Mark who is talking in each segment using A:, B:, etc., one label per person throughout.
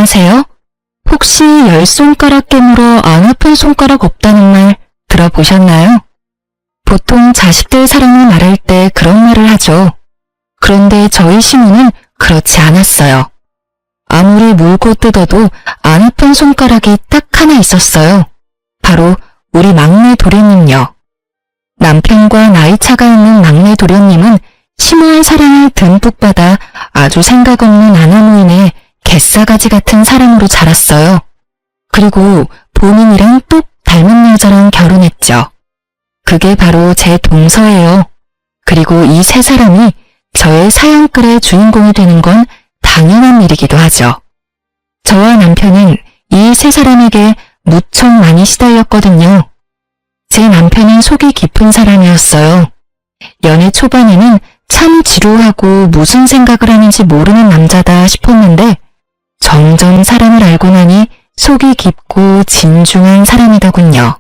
A: 아세요? 혹시 10손가락 깨물어 안 아픈 손가락 없다는 말 들어보셨나요? 보통 자식들 사랑을 말할 때 그런 말을 하죠. 그런데 저희 시모는 그렇지 않았어요. 아무리 물고 뜯어도 안 아픈 손가락이 딱 하나 있었어요. 바로 우리 막내 도련님요. 남편과 나이 차가 있는 막내 도련님은 시모의 사랑을 듬뿍 받아 아주 생각 없는 아나무인의 갯사가지 같은 사람으로 자랐어요. 그리고 본인이랑 똑 닮은 여자랑 결혼했죠. 그게 바로 제 동서예요. 그리고 이 세 사람이 저의 사연글의 주인공이 되는 건 당연한 일이기도 하죠. 저와 남편은 이 세 사람에게 무척 많이 시달렸거든요. 제 남편은 속이 깊은 사람이었어요. 연애 초반에는 참 지루하고 무슨 생각을 하는지 모르는 남자다 싶었는데 점점 사람을 알고 나니 속이 깊고 진중한 사람이더군요.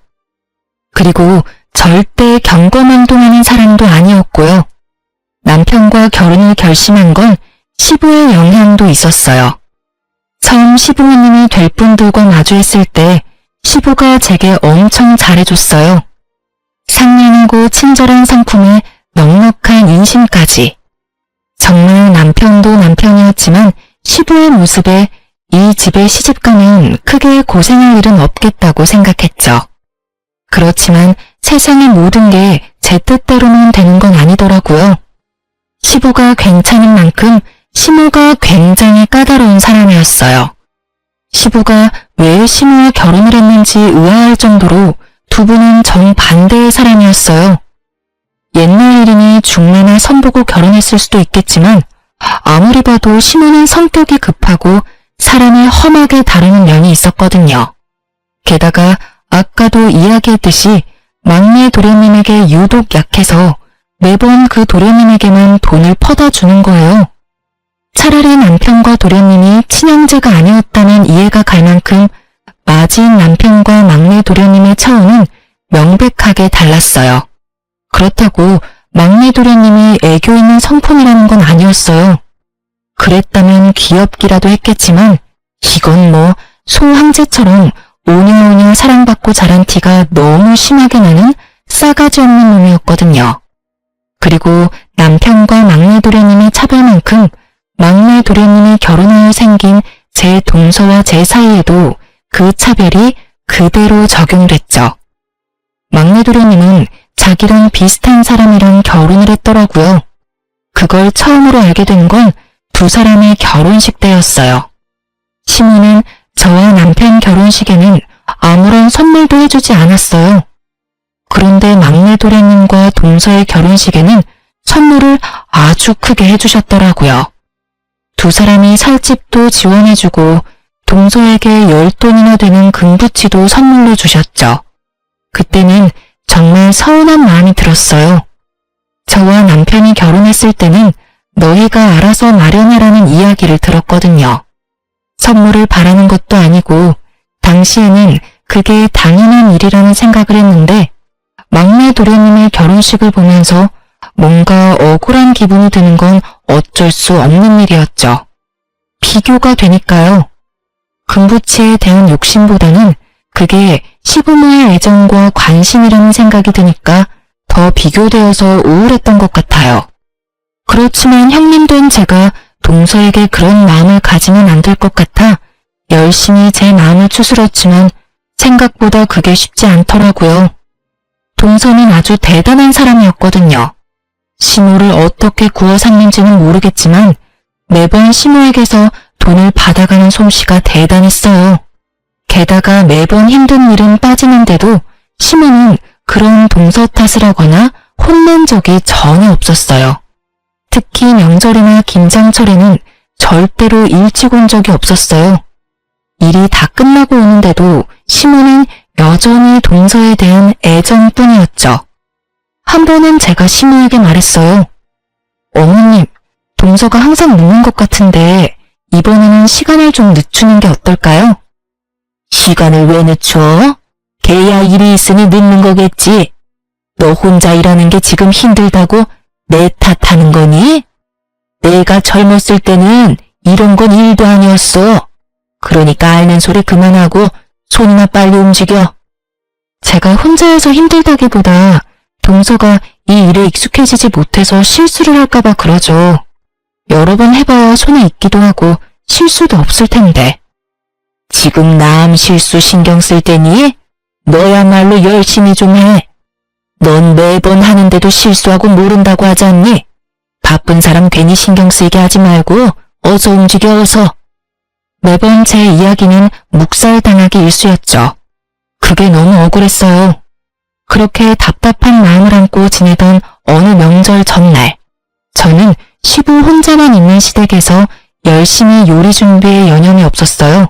A: 그리고 절대 경거망동하는 사람도 아니었고요. 남편과 결혼을 결심한 건 시부의 영향도 있었어요. 처음 시부모님이 될 분들과 마주했을 때 시부가 제게 엄청 잘해줬어요. 상냥하고 친절한 성품에 넉넉한 인심까지. 정말 남편도 남편이었지만 시부의 모습에 이 집에 시집가면 크게 고생할 일은 없겠다고 생각했죠. 그렇지만 세상의 모든 게 제 뜻대로는 되는 건 아니더라고요. 시부가 괜찮은 만큼 시모가 굉장히 까다로운 사람이었어요. 시부가 왜 시모와 결혼을 했는지 의아할 정도로 두 분은 정반대의 사람이었어요. 옛날 일이니 중매나 선보고 결혼했을 수도 있겠지만 아무리 봐도 시모는 성격이 급하고 사람을 험하게 다루는 면이 있었거든요. 게다가 아까도 이야기했듯이 막내 도련님에게 유독 약해서 매번 그 도련님에게만 돈을 퍼다 주는 거예요. 차라리 남편과 도련님이 친형제가 아니었다면 이해가 갈 만큼 맞이인 남편과 막내 도련님의 차원은 명백하게 달랐어요. 그렇다고 막내 도련님이 애교 있는 성품이라는 건 아니었어요. 그랬다면 귀엽기라도 했겠지만 이건 뭐 소황제처럼 오냐오냐 사랑받고 자란 티가 너무 심하게 나는 싸가지 없는 놈이었거든요. 그리고 남편과 막내 도련님의 차별만큼 막내 도련님이 결혼하여 생긴 제 동서와 제 사이에도 그 차별이 그대로 적용됐죠. 막내 도련님은 자기랑 비슷한 사람이랑 결혼을 했더라고요. 그걸 처음으로 알게 된 건 두 사람의 결혼식 때였어요. 시모는 저와 남편 결혼식에는 아무런 선물도 해주지 않았어요. 그런데 막내 도련님과 동서의 결혼식에는 선물을 아주 크게 해주셨더라고요. 두 사람이 살 집도 지원해주고 동서에게 10돈이나 되는 금부치도 선물로 주셨죠. 그때는 정말 서운한 마음이 들었어요. 저와 남편이 결혼했을 때는 너희가 알아서 마련하라는 이야기를 들었거든요. 선물을 바라는 것도 아니고 당시에는 그게 당연한 일이라는 생각을 했는데 막내 도련님의 결혼식을 보면서 뭔가 억울한 기분이 드는 건 어쩔 수 없는 일이었죠. 비교가 되니까요. 금부치에 대한 욕심보다는 그게 시부모의 애정과 관심이라는 생각이 드니까 더 비교되어서 우울했던 것 같아요. 그렇지만 형님 된 제가 동서에게 그런 마음을 가지면 안 될 것 같아 열심히 제 마음을 추스렸지만 생각보다 그게 쉽지 않더라고요. 동서는 아주 대단한 사람이었거든요. 시모를 어떻게 구워 샀는지는 모르겠지만 매번 시모에게서 돈을 받아가는 솜씨가 대단했어요. 게다가 매번 힘든 일은 빠지는데도 시모는 그런 동서 탓을 하거나 혼낸 적이 전혀 없었어요. 특히 명절이나 김장철에는 절대로 일찍 온 적이 없었어요. 일이 다 끝나고 오는데도 시모는 여전히 동서에 대한 애정뿐이었죠. 한 번은 제가 시모에게 말했어요. 어머님, 동서가 항상 늦는 것 같은데 이번에는 시간을 좀 늦추는 게 어떨까요? 시간을 왜 늦춰? 걔야 일이 있으니 늦는 거겠지. 너 혼자 일하는 게 지금 힘들다고 내 탓하는 거니? 내가 젊었을 때는 이런 건 일도 아니었어. 그런 그러니까 앓는 소리 그만하고 손이나 빨리 움직여. 제가 혼자 해서 힘들다기보다 동서가 이 일에 익숙해지지 못해서 실수를 할까봐 그러죠. 여러 번 해봐야 손에 익기도 하고 실수도 없을 텐데. 지금 남 실수 신경 쓸 때니? 너야말로 열심히 좀 해. 넌 매번 하는데도 실수하고 모른다고 하지 않니? 바쁜 사람 괜히 신경 쓰이게 하지 말고 어서 움직여 어서. 매번 제 이야기는 묵살당하기 일쑤였죠. 그게 너무 억울했어요. 그렇게 답답한 마음을 안고 지내던 어느 명절 전날, 저는 시부 혼자만 있는 시댁에서 열심히 요리 준비에 여념이 없었어요.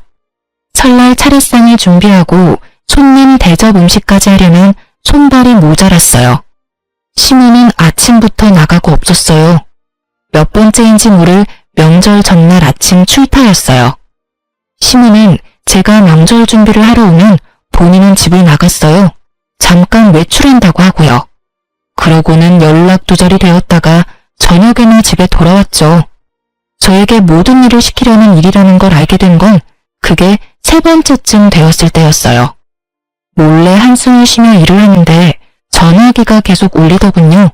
A: 설날 차례상을 준비하고 손님 대접 음식까지 하려면 손발이 모자랐어요. 시모는 아침부터 나가고 없었어요. 몇 번째인지 모를 명절 전날 아침 출타였어요. 시모는 제가 명절 준비를 하러 오면 본인은 집을 나갔어요. 잠깐 외출한다고 하고요. 그러고는 연락두절이 되었다가 저녁에는 집에 돌아왔죠. 저에게 모든 일을 시키려는 일이라는 걸 알게 된 건 그게 세 번째쯤 되었을 때였어요. 몰래 한숨을 쉬며 일을 하는데 전화기가 계속 울리더군요.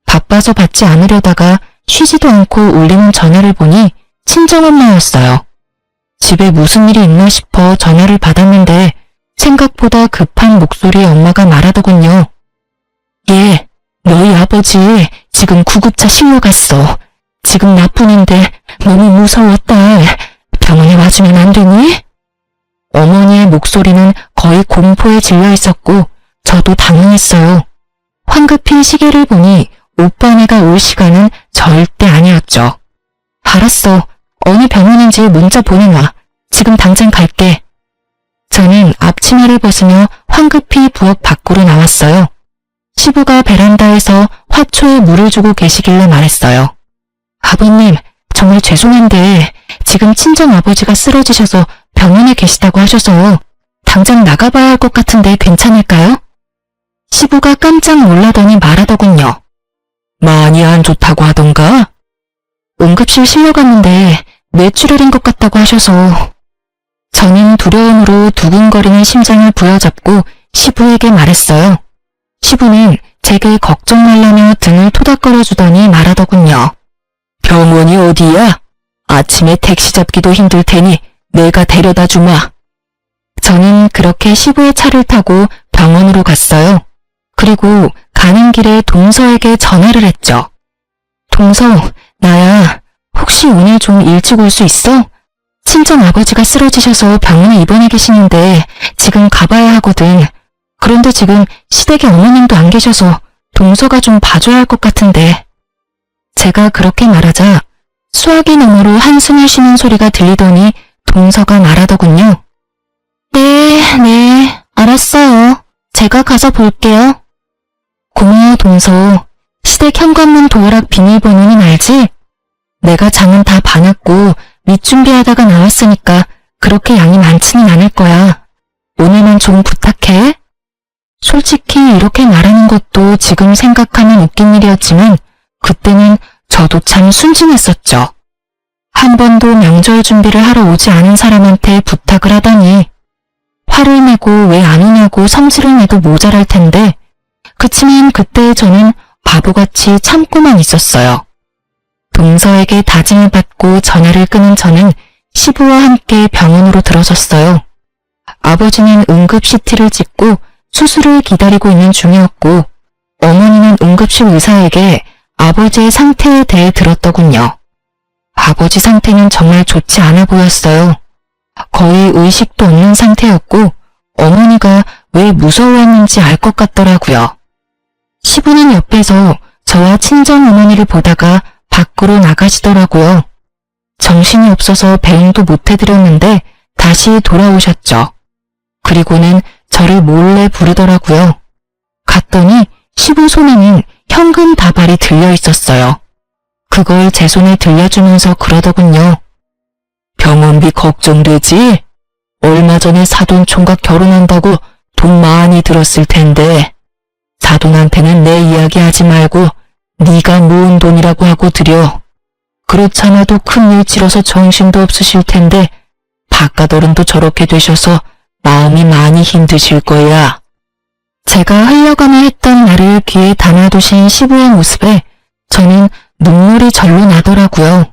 A: 바빠서 받지 않으려다가 쉬지도 않고 울리는 전화를 보니 친정엄마였어요. 집에 무슨 일이 있나 싶어 전화를 받았는데 생각보다 급한 목소리의 엄마가 말하더군요. 예, 너희 아버지 지금 구급차 실려 갔어. 지금 나뿐인데 너무 무서워 딸. 병원에 와주면 안 되니? 어머니의 목소리는 거의 공포에 질려 있었고 저도 당황했어요. 황급히 시계를 보니 오빠네가 올 시간은 절대 아니었죠. 알았어. 어느 병원인지 문자 보내놔. 지금 당장 갈게. 저는 앞치마를 벗으며 황급히 부엌 밖으로 나왔어요. 시부가 베란다에서 화초에 물을 주고 계시길래 말했어요. 아버님, 정말 죄송한데 지금 친정아버지가 쓰러지셔서 병원에 계시다고 하셔서 당장 나가봐야 할 것 같은데 괜찮을까요? 시부가 깜짝 놀라더니 말하더군요. 많이 안 좋다고 하던가? 응급실 실려갔는데 뇌출혈인 것 같다고 하셔서. 저는 두려움으로 두근거리는 심장을 부여잡고 시부에게 말했어요. 시부는 제게 걱정 말라며 등을 토닥거려주더니 말하더군요. 병원이 어디야? 아침에 택시 잡기도 힘들 테니 내가 데려다 주마. 저는 그렇게 시부의 차를 타고 병원으로 갔어요. 그리고 가는 길에 동서에게 전화를 했죠. 동서, 나야. 혹시 오늘 좀 일찍 올 수 있어? 친정 아버지가 쓰러지셔서 병원에 입원해 계시는데 지금 가봐야 하거든. 그런데 지금 시댁에 어머님도 안 계셔서 동서가 좀 봐줘야 할 것 같은데. 제가 그렇게 말하자 수화기 너머로 한숨을 쉬는 소리가 들리더니 동서가 말하더군요. 네, 알았어요. 제가 가서 볼게요. 고마워 동서. 시댁 현관문 도어락 비밀번호는 알지? 내가 장은 다 봐놨고 밑준비하다가 나왔으니까 그렇게 양이 많지는 않을 거야. 오늘만 좀 부탁해. 솔직히 이렇게 말하는 것도 지금 생각하면 웃긴 일이었지만 그때는 저도 참 순진했었죠. 한 번도 명절 준비를 하러 오지 않은 사람한테 부탁을 하다니. 화를 내고 왜 안 오냐고 성질을 내도 모자랄 텐데 그치만 그때 저는 바보같이 참고만 있었어요. 동서에게 다짐을 받고 전화를 끊은 저는 시부와 함께 병원으로 들어섰어요. 아버지는 응급 CT를 찍고 수술을 기다리고 있는 중이었고 어머니는 응급실 의사에게 아버지의 상태에 대해 들었더군요. 아버지 상태는 정말 좋지 않아 보였어요. 거의 의식도 없는 상태였고 어머니가 왜 무서워했는지 알 것 같더라고요. 시부는 옆에서 저와 친정 어머니를 보다가 밖으로 나가시더라고요. 정신이 없어서 배웅도 못 해드렸는데 다시 돌아오셨죠. 그리고는 저를 몰래 부르더라고요. 갔더니 시부 손에는 현금 다발이 들려 있었어요. 그걸 제 손에 들려주면서 그러더군요. 병원비 걱정되지? 얼마 전에 사돈 총각 결혼한다고 돈 많이 들었을 텐데 사돈한테는 내 이야기 하지 말고 네가 모은 돈이라고 하고 드려. 그렇잖아도 큰일 치러서 정신도 없으실 텐데
B: 바깥 어른도 저렇게 되셔서 마음이 많이 힘드실 거야.
A: 제가 흘려가며 했던 말을 귀에 담아두신 시부의 모습에 저는 눈물이 절로 나더라고요.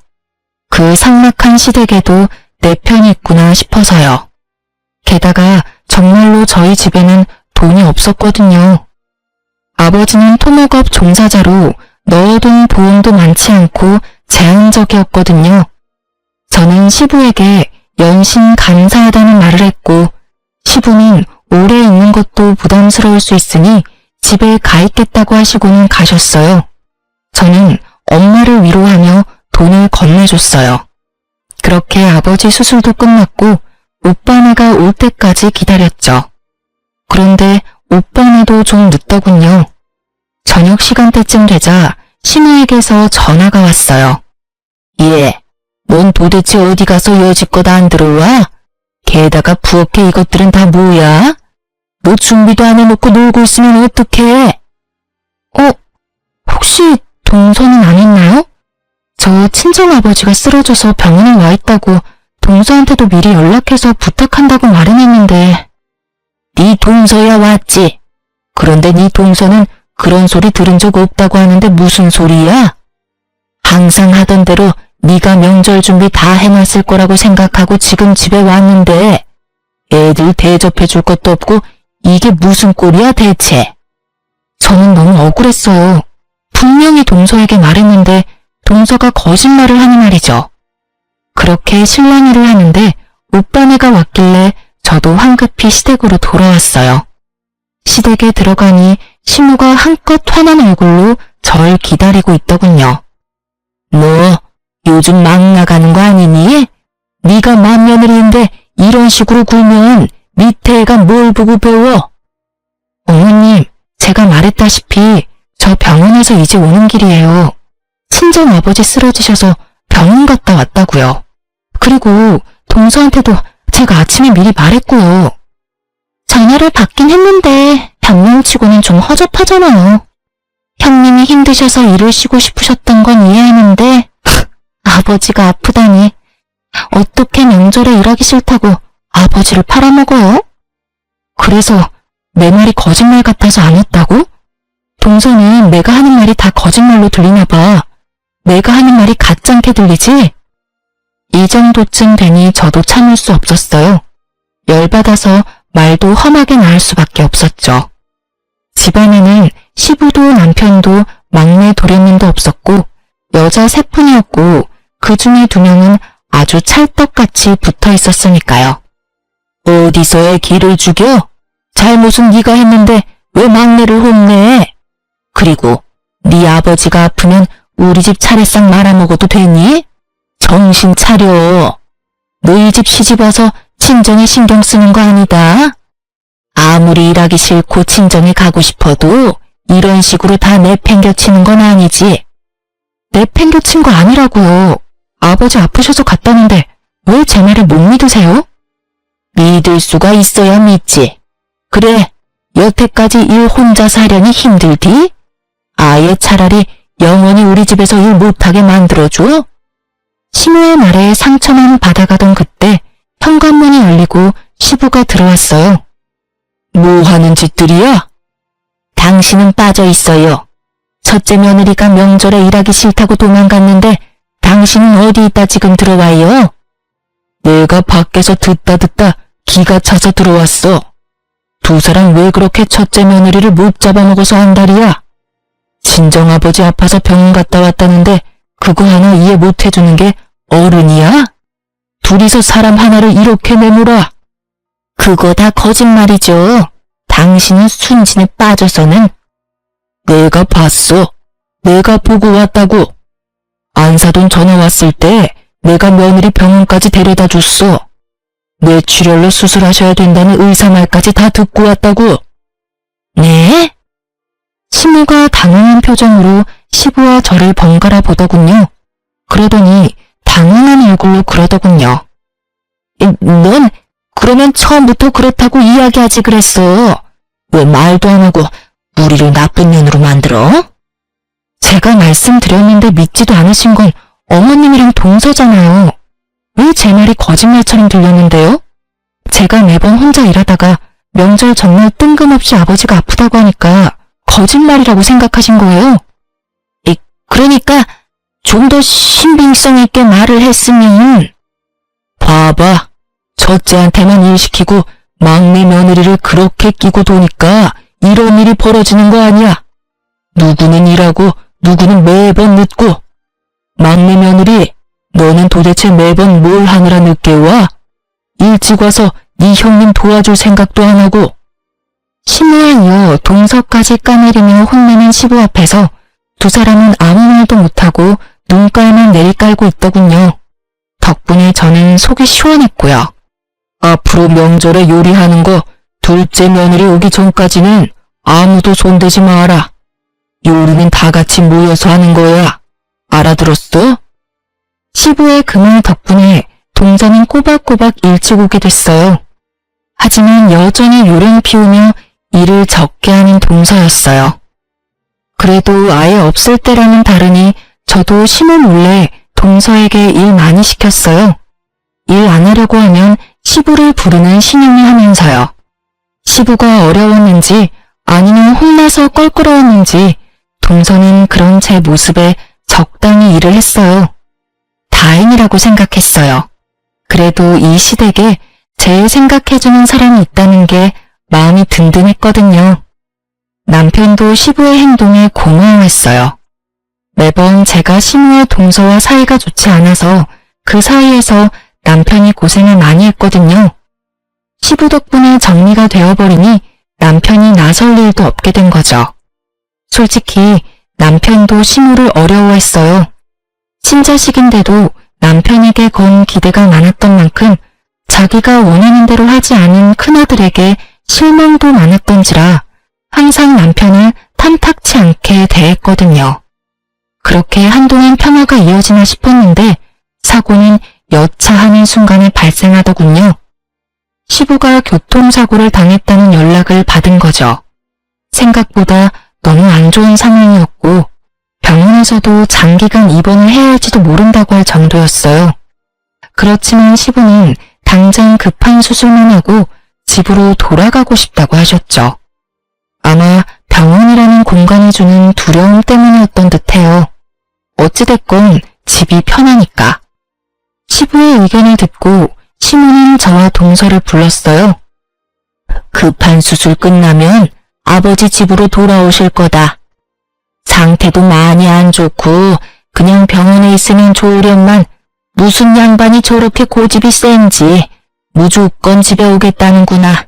A: 그 삭막한 시댁에도 내 편이 있구나 싶어서요. 게다가 정말로 저희 집에는 돈이 없었거든요. 아버지는 토목업 종사자로 넣어둔 보험도 많지 않고 제한적이었거든요. 저는 시부에게 연신 감사하다는 말을 했고 시부는 오래 있는 것도 부담스러울 수 있으니 집에 가 있겠다고 하시고는 가셨어요. 저는 엄마를 위로하며 돈을 건네줬어요. 그렇게 아버지 수술도 끝났고 오빠네가 올 때까지 기다렸죠. 그런데 오빠네도 좀 늦더군요. 저녁 시간대쯤 되자 시누에게서 전화가 왔어요.
B: 예, 넌 도대체 어디 가서 여지껏 안 들어와? 게다가 부엌에 이것들은 다 뭐야? 너 준비도 안 해놓고 놀고 있으면 어떡해?
A: 혹시 동서는 안 했나요? 저 친정아버지가 쓰러져서 병원에 와 있다고 동서한테도 미리 연락해서 부탁한다고 말은 했는데.
B: 네 동서야 왔지. 그런데 네 동서는 그런 소리 들은 적 없다고 하는데 무슨 소리야? 항상 하던 대로 네가 명절 준비 다 해놨을 거라고 생각하고 지금 집에 왔는데 애들 대접해 줄 것도 없고 이게 무슨 꼴이야 대체?
A: 저는 너무 억울했어요. 분명히 동서에게 말했는데 동서가 거짓말을 하는 말이죠. 그렇게 실랑이를 하는데 오빠네가 왔길래 저도 황급히 시댁으로 돌아왔어요. 시댁에 들어가니 시무가 한껏 화난 얼굴로 절 기다리고 있더군요.
B: 너 요즘 막 나가는 거 아니니? 네가 맏며느리인데 이런 식으로 굴면 밑에 애가 뭘 보고 배워?
A: 어머님, 제가 말했다시피 저 병원에서 이제 오는 길이에요. 친정아버지 쓰러지셔서 병원 갔다 왔다고요. 그리고 동서한테도 제가 아침에 미리 말했고요. 전화를 받긴 했는데 변명치고는 좀 허접하잖아요. 형님이 힘드셔서 일을 쉬고 싶으셨던 건 이해하는데 아버지가 아프다니 어떻게 명절에 일하기 싫다고 아버지를 팔아먹어요? 그래서 내 말이 거짓말 같아서 안 했다고? 동서는 내가 하는 말이 다 거짓말로 들리나 봐. 내가 하는 말이 가짜게 들리지? 이 정도쯤 되니 저도 참을 수 없었어요. 열받아서 말도 험하게 나올 수밖에 없었죠. 집안에는 시부도 남편도 막내 도련님도 없었고 여자 세 분이었고 그 중에 2명은 아주 찰떡같이 붙어 있었으니까요.
B: 어디서의 기를 죽여? 잘못은 네가 했는데 왜 막내를 혼내? 그리고 네 아버지가 아프면 우리 집 차례상 말아먹어도 되니? 정신 차려. 너희 집 시집와서 친정에 신경 쓰는 거 아니다. 아무리 일하기 싫고 친정에 가고 싶어도 이런 식으로 다 내팽겨치는 건 아니지.
A: 내팽겨친 거 아니라고요. 아버지 아프셔서 갔다는데 왜 제 말을 못 믿으세요?
B: 믿을 수가 있어야 믿지. 그래, 여태까지 일 혼자서 하려니 힘들디? 아예 차라리 영원히 우리 집에서 일 못하게 만들어줘?
A: 시누의 말에 상처만 받아가던 그때 현관문이 열리고 시부가 들어왔어요.
B: 뭐 하는 짓들이야? 당신은 빠져 있어요. 첫째 며느리가 명절에 일하기 싫다고 도망갔는데 당신은 어디 있다 지금 들어와요? 내가 밖에서 듣다 기가 차서 들어왔어. 두 사람 왜 그렇게 첫째 며느리를 못 잡아먹어서 안달이야? 친정아버지 아파서 병원 갔다 왔다는데 그거 하나 이해 못 해주는 게 어른이야? 둘이서 사람 하나를 이렇게 내몰아. 그거 다 거짓말이죠. 당신은 순진에 빠져서는. 내가 봤어. 내가 보고 왔다고. 안사돈 전화 왔을 때 내가 며느리 병원까지 데려다 줬어. 뇌출혈로 수술하셔야 된다는 의사 말까지 다 듣고 왔다고.
A: 네? 시무가 당황한 표정으로 시부와 저를 번갈아 보더군요. 그러더니 당황한 얼굴로 그러더군요.
B: 넌 그러면 처음부터 그렇다고 이야기하지 그랬어. 왜 말도 안 하고 우리를 나쁜 년으로 만들어?
A: 제가 말씀드렸는데 믿지도 않으신 건 어머님이랑 동서잖아요. 왜 제 말이 거짓말처럼 들렸는데요? 제가 매번 혼자 일하다가 명절 전날 뜬금없이 아버지가 아프다고 하니까 거짓말이라고 생각하신 거예요? 그러니까 좀 더 신빙성 있게 말을 했으면. 봐봐. 첫째한테만 일 시키고 막내 며느리를 그렇게 끼고 도니까 이런 일이 벌어지는 거 아니야. 누구는 일하고 누구는 매번 늦고. 막내 며느리, 너는 도대체 매번 뭘 하느라 늦게 와? 일찍 와서 네 형님 도와줄 생각도 안 하고. 시무에 이어 동서까지 까내리며 혼내는 시부 앞에서 두 사람은 아무 말도 못하고 눈깔만 내리깔고 있더군요. 덕분에 저는 속이 시원했고요. 앞으로 명절에 요리하는 거 둘째 며느리 오기 전까지는 아무도 손대지 마라. 요리는 다 같이 모여서 하는 거야. 알아들었어? 시부의 그 말 덕분에 동서는 꼬박꼬박 일찍 오게 됐어요. 하지만 여전히 요령 피우며 일을 적게 하는 동서였어요. 그래도 아예 없을 때랑은 다르니 저도 시모 몰래 동서에게 일 많이 시켰어요. 일 안 하려고 하면 시부를 부르는 신용을 하면서요. 시부가 어려웠는지 아니면 혼나서 껄끄러웠는지 동서는 그런 제 모습에 적당히 일을 했어요. 다행이라고 생각했어요. 그래도 이 시댁에 제일 생각해주는 사람이 있다는 게 마음이 든든했거든요. 남편도 시부의 행동에 고마워했어요. 매번 제가 시무의 동서와 사이가 좋지 않아서 그 사이에서 남편이 고생을 많이 했거든요. 시부 덕분에 정리가 되어버리니 남편이 나설 일도 없게 된 거죠. 솔직히 남편도 시무를 어려워했어요. 친자식인데도 남편에게 건 기대가 많았던 만큼 자기가 원하는 대로 하지 않은 큰아들에게 실망도 많았던지라 항상 남편을 탐탁치 않게 대했거든요. 그렇게 한동안 평화가 이어지나 싶었는데 사고는 여차하는 순간에 발생하더군요. 시부가 교통사고를 당했다는 연락을 받은 거죠. 생각보다 너무 안 좋은 상황이었고 병원에서도 장기간 입원을 해야 할지도 모른다고 할 정도였어요. 그렇지만 시부는 당장 급한 수술만 하고 집으로 돌아가고 싶다고 하셨죠. 아마 병원이라는 공간이 주는 두려움 때문이었던 듯해요. 어찌됐건 집이 편하니까. 시부의 의견을 듣고 시모는 저와 동서를 불렀어요. 급한 수술 끝나면 아버지 집으로 돌아오실 거다. 상태도 많이 안 좋고 그냥 병원에 있으면 좋으련만 무슨 양반이 저렇게 고집이 센지 무조건 집에 오겠다는구나.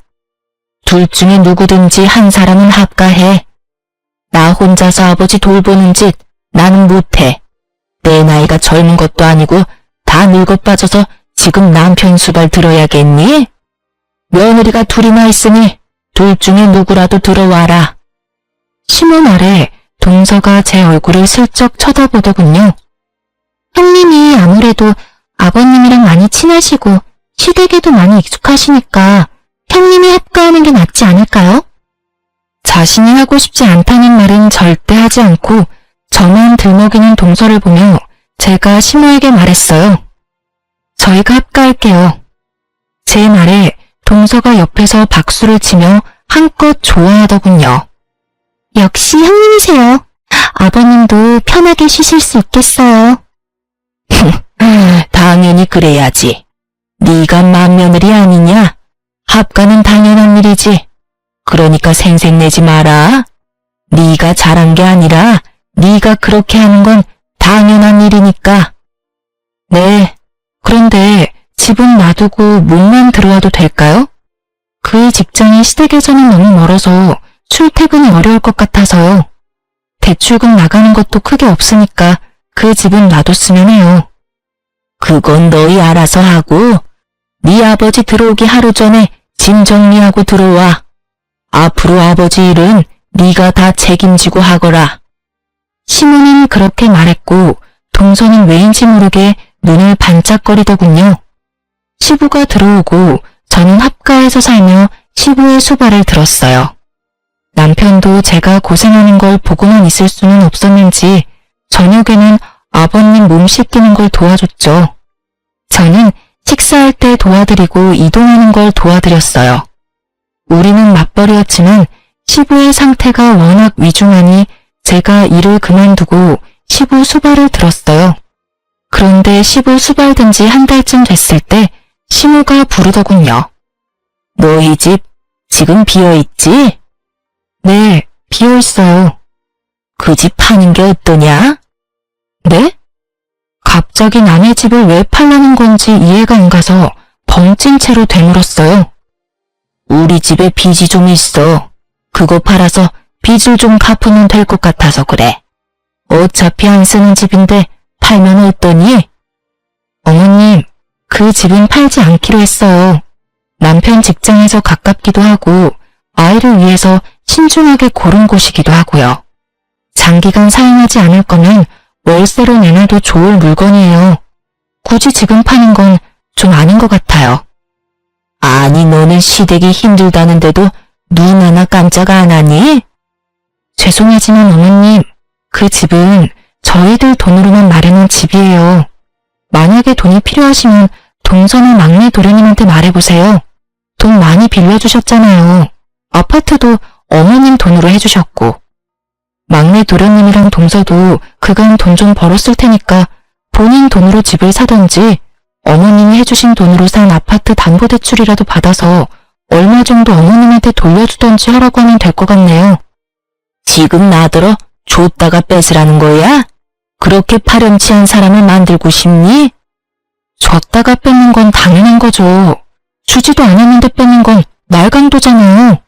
A: 둘 중에 누구든지 한 사람은 합가해. 나 혼자서 아버지 돌보는 짓 나는 못해. 내 나이가 젊은 것도 아니고 다 늙어 빠져서 지금 남편 수발 들어야겠니? 며느리가 둘이나 있으니 둘 중에 누구라도 들어와라. 시모 말에 동서가 제 얼굴을 슬쩍 쳐다보더군요. 형님이 아무래도 아버님이랑 많이 친하시고 시댁에도 많이 익숙하시니까 형님이 합가하는 게 낫지 않을까요? 자신이 하고 싶지 않다는 말은 절대 하지 않고 저만 들먹이는 동서를 보며 제가 시모에게 말했어요. 저희가 합가할게요. 제 말에 동서가 옆에서 박수를 치며 한껏 좋아하더군요. 역시 형님이세요. 아버님도 편하게 쉬실 수 있겠어요. 당연히 그래야지. 네가 맏며느리 아니냐? 합가는 당연한 일이지. 그러니까 생색내지 마라. 네가 잘한 게 아니라 네가 그렇게 하는 건 당연한 일이니까. 네, 그런데 집은 놔두고 몸만 들어와도 될까요? 그 직장이 시댁에서는 너무 멀어서 출퇴근이 어려울 것 같아서요. 대출금 나가는 것도 크게 없으니까 그 집은 놔뒀으면 해요. 그건 너희 알아서 하고 네 아버지 들어오기 하루 전에 짐 정리하고 들어와. 앞으로 아버지 일은 네가 다 책임지고 하거라. 시모는 그렇게 말했고 동서는 왜인지 모르게 눈을 반짝거리더군요. 시부가 들어오고 저는 합가에서 살며 시부의 수발을 들었어요. 남편도 제가 고생하는 걸 보고만 있을 수는 없었는지 저녁에는 아버님 몸 씻기는 걸 도와줬죠. 저는 식사할 때 도와드리고 이동하는 걸 도와드렸어요. 우리는 맞벌이였지만 시부의 상태가 워낙 위중하니 제가 일을 그만두고 시부 수발을 들었어요. 그런데 시부 수발된 지 한 달쯤 됐을 때 시모가 부르더군요. 너희 집 지금 비어있지? 네, 비어있어요. 그 집 파는 게 어떠냐? 네? 갑자기 남의 집을 왜 팔라는 건지 이해가 안 가서 벙찐 채로 되물었어요. 우리 집에 빚이 좀 있어. 그거 팔아서 빚을 좀 갚으면 될 것 같아서 그래. 어차피 안 쓰는 집인데 팔면 어떠니? 어머님, 그 집은 팔지 않기로 했어요. 남편 직장에서 가깝기도 하고 아이를 위해서 신중하게 고른 곳이기도 하고요. 장기간 사용하지 않을 거면 월세로 내놔도 좋을 물건이에요. 굳이 지금 파는 건 좀 아닌 것 같아요. 아니, 너는 시댁이 힘들다는데도 눈 하나 깜짝 안 하니? 죄송하지만 어머님, 그 집은 저희들 돈으로만 마련한 집이에요. 만약에 돈이 필요하시면 동선의 막내 도련님한테 말해보세요. 돈 많이 빌려주셨잖아요. 아파트도 어머님 돈으로 해주셨고. 막내 도련님이랑 동서도 그간 돈 좀 벌었을 테니까 본인 돈으로 집을 사던지 어머님이 해주신 돈으로 산 아파트 담보대출이라도 받아서 얼마 정도 어머님한테 돌려주던지 하라고 하면 될 것 같네요. 지금 나더러 줬다가 뺏으라는 거야? 그렇게 파렴치한 사람을 만들고 싶니? 줬다가 뺏는 건 당연한 거죠. 주지도 않았는데 뺏는 건 말강도잖아요.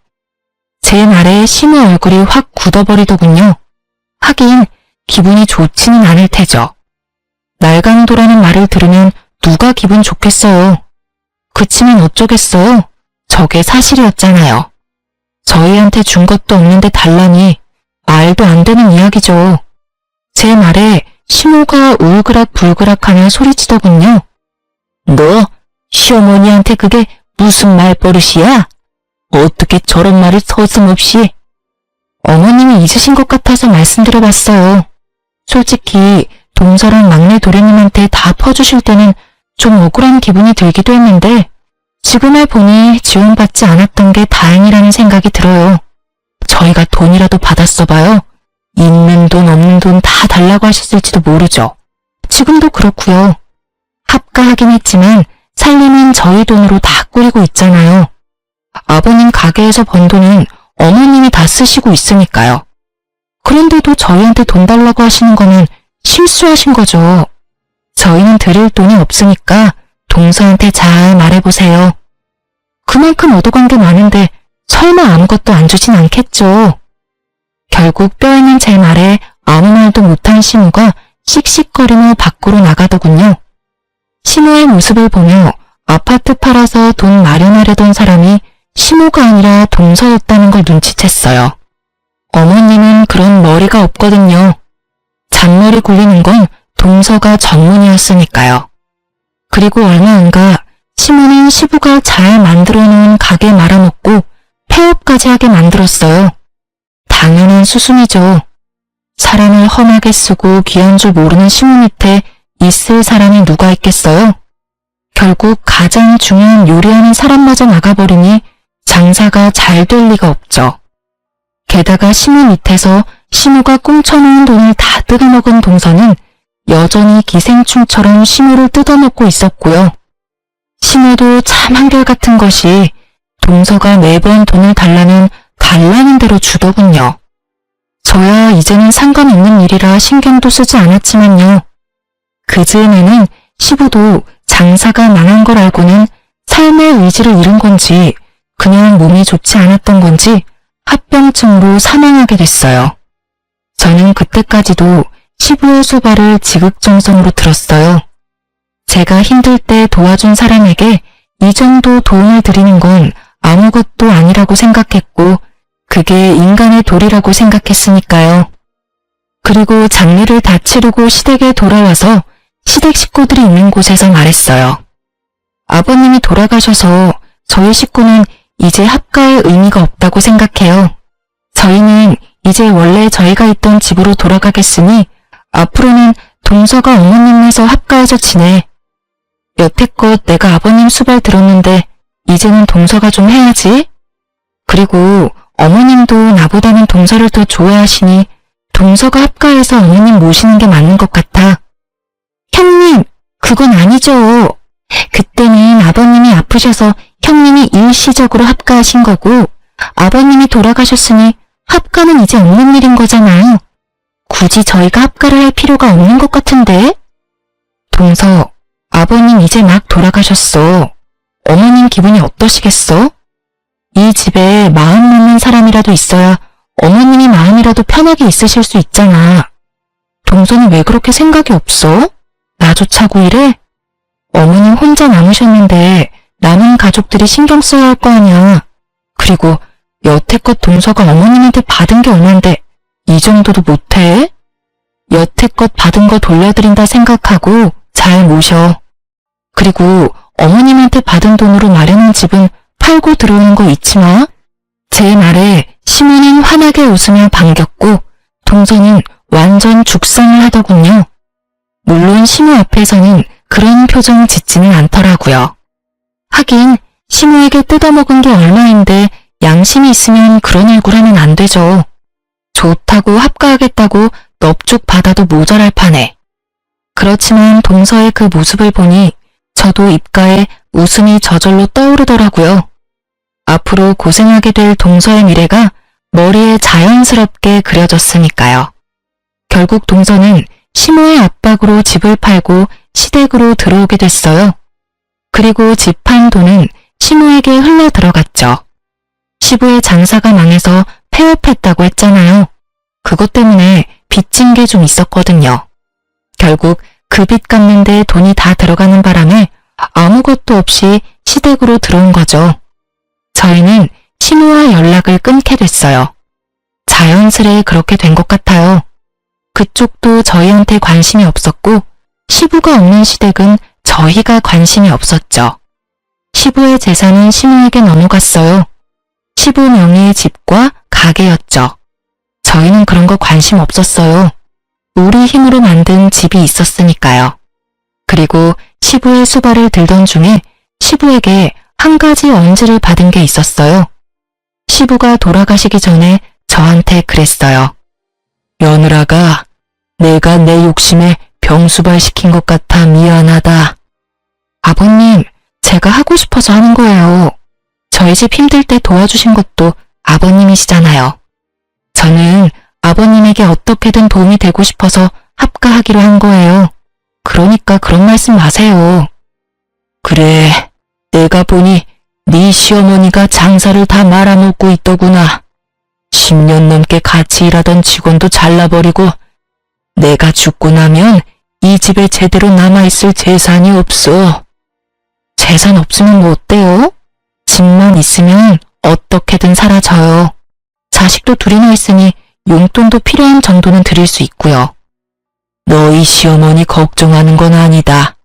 A: 제 말에 시모 얼굴이 확 굳어버리더군요. 하긴 기분이 좋지는 않을 테죠. 날강도라는 말을 들으면 누가 기분 좋겠어요. 그치만 어쩌겠어요. 저게 사실이었잖아요. 저희한테 준 것도 없는데 달라니 말도 안 되는 이야기죠. 제 말에 시모가 울그락불그락하며 소리치더군요. 너 시어머니한테 그게 무슨 말버릇이야? 어떻게 저런 말을 서슴없이? 어머님이 잊으신 것 같아서 말씀드려봤어요. 솔직히 동서랑 막내 도련님한테 다 퍼주실 때는 좀 억울한 기분이 들기도 했는데 지금에 보니 지원받지 않았던 게 다행이라는 생각이 들어요. 저희가 돈이라도 받았어 봐요. 있는 돈 없는 돈 다 달라고 하셨을지도 모르죠. 지금도 그렇고요. 합가하긴 했지만 살림은 저희 돈으로 다 꾸리고 있잖아요. 아버님 가게에서 번 돈은 어머님이 다 쓰시고 있으니까요. 그런데도 저희한테 돈 달라고 하시는 거는 실수하신 거죠. 저희는 드릴 돈이 없으니까 동서한테 잘 말해보세요. 그만큼 얻어간 게 많은데 설마 아무것도 안 주진 않겠죠. 결국 뼈있는 제 말에 아무 말도 못한 시모가 씩씩거리며 밖으로 나가더군요. 시모의 모습을 보며 아파트 팔아서 돈 마련하려던 사람이 시모가 아니라 동서였다는 걸 눈치챘어요. 어머님은 그런 머리가 없거든요. 잔머리 굴리는 건 동서가 전문이었으니까요. 그리고 얼마 안가 시모는 시부가 잘 만들어 놓은 가게 말아먹고 폐업까지 하게 만들었어요. 당연한 수순이죠. 사람을 험하게 쓰고 귀한 줄 모르는 시모 밑에 있을 사람이 누가 있겠어요? 결국 가장 중요한 요리하는 사람마저 나가버리니 장사가 잘 될 리가 없죠. 게다가 시모 밑에서 시모가 꽁쳐놓은 돈을 다 뜯어먹은 동서는 여전히 기생충처럼 시모를 뜯어먹고 있었고요. 시모도 참 한결같은 것이 동서가 매번 돈을 달라면 달라는 대로 주더군요. 저야 이제는 상관없는 일이라 신경도 쓰지 않았지만요. 그 즈음에는 시부도 장사가 망한 걸 알고는 삶의 의지를 잃은 건지 그냥 몸이 좋지 않았던 건지 합병증으로 사망하게 됐어요. 저는 그때까지도 시부의 수발을 지극정성으로 들었어요. 제가 힘들 때 도와준 사람에게 이 정도 도움을 드리는 건 아무것도 아니라고 생각했고 그게 인간의 도리라고 생각했으니까요. 그리고 장례를 다 치르고 시댁에 돌아와서 시댁 식구들이 있는 곳에서 말했어요. 아버님이 돌아가셔서 저희 식구는 이제 합가의 의미가 없다고 생각해요. 저희는 이제 원래 저희가 있던 집으로 돌아가겠으니 앞으로는 동서가 어머님에서 합가해서 지내. 여태껏 내가 아버님 수발 들었는데 이제는 동서가 좀 해야지. 그리고 어머님도 나보다는 동서를 더 좋아하시니 동서가 합가해서 어머님 모시는 게 맞는 것 같아. 형님, 그건 아니죠. 그때는 아버님이 아프셔서 형님이 일시적으로 합가하신 거고 아버님이 돌아가셨으니 합가는 이제 없는 일인 거잖아요. 굳이 저희가 합가를 할 필요가 없는 것 같은데? 동서, 아버님 이제 막 돌아가셨어. 어머님 기분이 어떠시겠어? 이 집에 마음 맞는 사람이라도 있어야 어머님이 마음이라도 편하게 있으실 수 있잖아. 동서는 왜 그렇게 생각이 없어? 나조차고 이래? 어머님 혼자 남으셨는데 남은 가족들이 신경 써야 할 거 아니야. 그리고 여태껏 동서가 어머님한테 받은 게 얼만데 이 정도도 못해? 여태껏 받은 거 돌려드린다 생각하고 잘 모셔. 그리고 어머님한테 받은 돈으로 마련한 집은 팔고 들어오는 거 잊지 마. 제 말에 시모는 환하게 웃으며 반겼고 동서는 완전 죽상을 하더군요. 물론 시모 앞에서는 그런 표정 짓지는 않더라고요. 하긴 시모에게 뜯어먹은 게 얼마인데 양심이 있으면 그런 얼굴 하면 안 되죠. 좋다고 합가하겠다고 넙죽 받아도 모자랄 판에. 그렇지만 동서의 그 모습을 보니 저도 입가에 웃음이 저절로 떠오르더라고요. 앞으로 고생하게 될 동서의 미래가 머리에 자연스럽게 그려졌으니까요. 결국 동서는 시모의 압박으로 집을 팔고 시댁으로 들어오게 됐어요. 그리고 집 판 돈은 시모에게 흘러 들어갔죠. 시부의 장사가 망해서 폐업했다고 했잖아요. 그것 때문에 빚진 게 좀 있었거든요. 결국 그 빚 갚는데 돈이 다 들어가는 바람에 아무것도 없이 시댁으로 들어온 거죠. 저희는 시모와 연락을 끊게 됐어요. 자연스레 그렇게 된 것 같아요. 그쪽도 저희한테 관심이 없었고 시부가 없는 시댁은 저희가 관심이 없었죠. 시부의 재산은 시모에게 넘어갔어요. 시부 명의의 집과 가게였죠. 저희는 그런 거 관심 없었어요. 우리 힘으로 만든 집이 있었으니까요. 그리고 시부의 수발을 들던 중에 시부에게 한 가지 언지를 받은 게 있었어요. 시부가 돌아가시기 전에 저한테 그랬어요. 며느라가 내가 내 욕심에 병수발 시킨 것 같아 미안하다. 아버님, 제가 하고 싶어서 하는 거예요. 저희 집 힘들 때 도와주신 것도 아버님이시잖아요. 저는 아버님에게 어떻게든 도움이 되고 싶어서 합가하기로 한 거예요. 그러니까 그런 말씀 마세요. 그래, 내가 보니 네 시어머니가 장사를 다 말아먹고 있더구나. 10년 넘게 같이 일하던 직원도 잘라버리고 내가 죽고 나면 이 집에 제대로 남아있을 재산이 없어. 재산 없으면 뭐 어때요? 집만 있으면 어떻게든 사라져요. 자식도 둘이나 있으니 용돈도 필요한 정도는 드릴 수 있고요. 너희 시어머니 걱정하는 건 아니다.